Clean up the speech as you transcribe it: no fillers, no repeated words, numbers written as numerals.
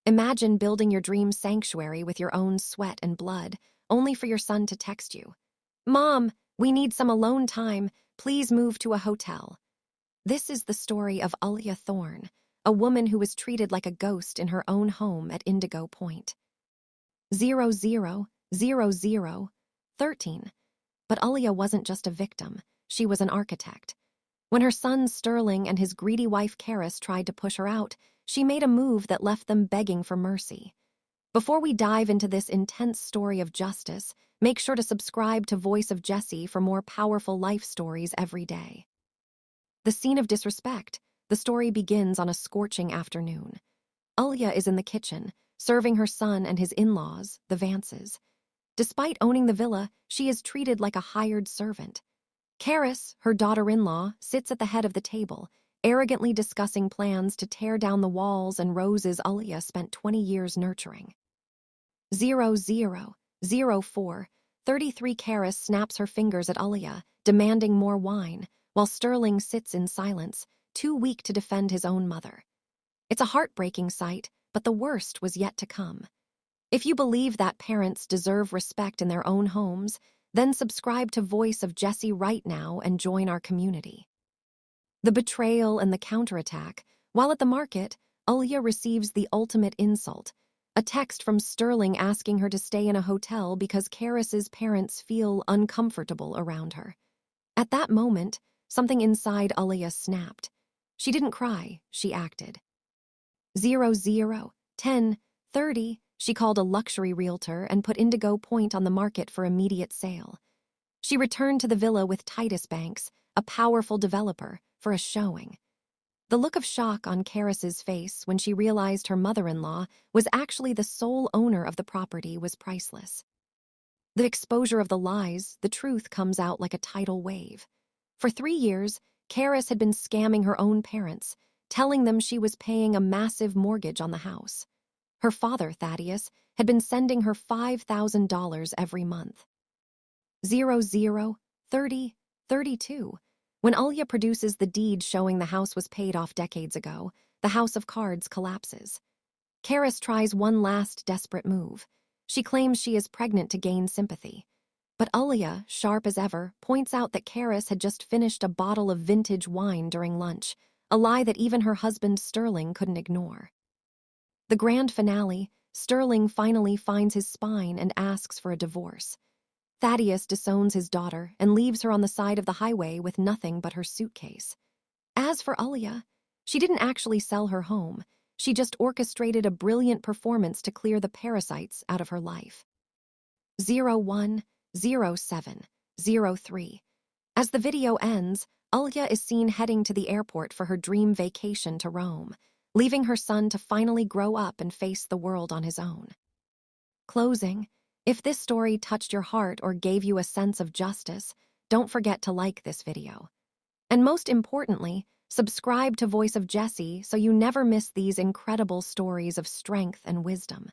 Imagine building your dream sanctuary with your own sweat and blood, only for your son to text you, "Mom, we need some alone time. Please move to a hotel." This is the story of Ulleia Thorne, a woman who was treated like a ghost in her own home at Indigo Point. 000013. But Ulleia wasn't just a victim, she was an architect. When her son Sterling and his greedy wife Caris tried to push her out, she made a move that left them begging for mercy. Before we dive into this intense story of justice, make sure to subscribe to Voice of Jecy for more powerful life stories every day. The scene of disrespect. The story begins on a scorching afternoon. Ulleia is in the kitchen, serving her son and his in-laws, the Vances. Despite owning the villa, she is treated like a hired servant. Caris, her daughter-in-law, sits at the head of the table, arrogantly discussing plans to tear down the walls and roses Ulleia spent 20 years nurturing. 000433. Caris snaps her fingers at Ulleia, demanding more wine, while Sterling sits in silence, too weak to defend his own mother. It's a heartbreaking sight, but the worst was yet to come. If you believe that parents deserve respect in their own homes, then subscribe to Voice of Jecy right now and join our community. The betrayal and the counterattack. While at the market, Ulleia receives the ultimate insult, a text from Sterling asking her to stay in a hotel because Caris's parents feel uncomfortable around her. At that moment, something inside Ulleia snapped. She didn't cry, she acted. 001030. She called a luxury realtor and put Indigo Point on the market for immediate sale. She returned to the villa with Titus Banks, a powerful developer, for a showing. The look of shock on Caris's face when she realized her mother-in-law was actually the sole owner of the property was priceless. The exposure of the lies, the truth comes out like a tidal wave. For 3 years, Caris had been scamming her own parents, telling them she was paying a massive mortgage on the house. Her father, Thaddeus, had been sending her $5,000 every month. 003032. When Ulleia produces the deed showing the house was paid off decades ago, the house of cards collapses. Caris tries one last desperate move. She claims she is pregnant to gain sympathy. But Ulleia, sharp as ever, points out that Caris had just finished a bottle of vintage wine during lunch, a lie that even her husband Sterling couldn't ignore. The grand finale, Sterling finally finds his spine and asks for a divorce. Thaddeus disowns his daughter and leaves her on the side of the highway with nothing but her suitcase. As for Ulleia, she didn't actually sell her home. She just orchestrated a brilliant performance to clear the parasites out of her life. 010703. As the video ends, Ulleia is seen heading to the airport for her dream vacation to Rome, leaving her son to finally grow up and face the world on his own. Closing. If this story touched your heart or gave you a sense of justice, don't forget to like this video. And most importantly, subscribe to Voice of Jecy so you never miss these incredible stories of strength and wisdom.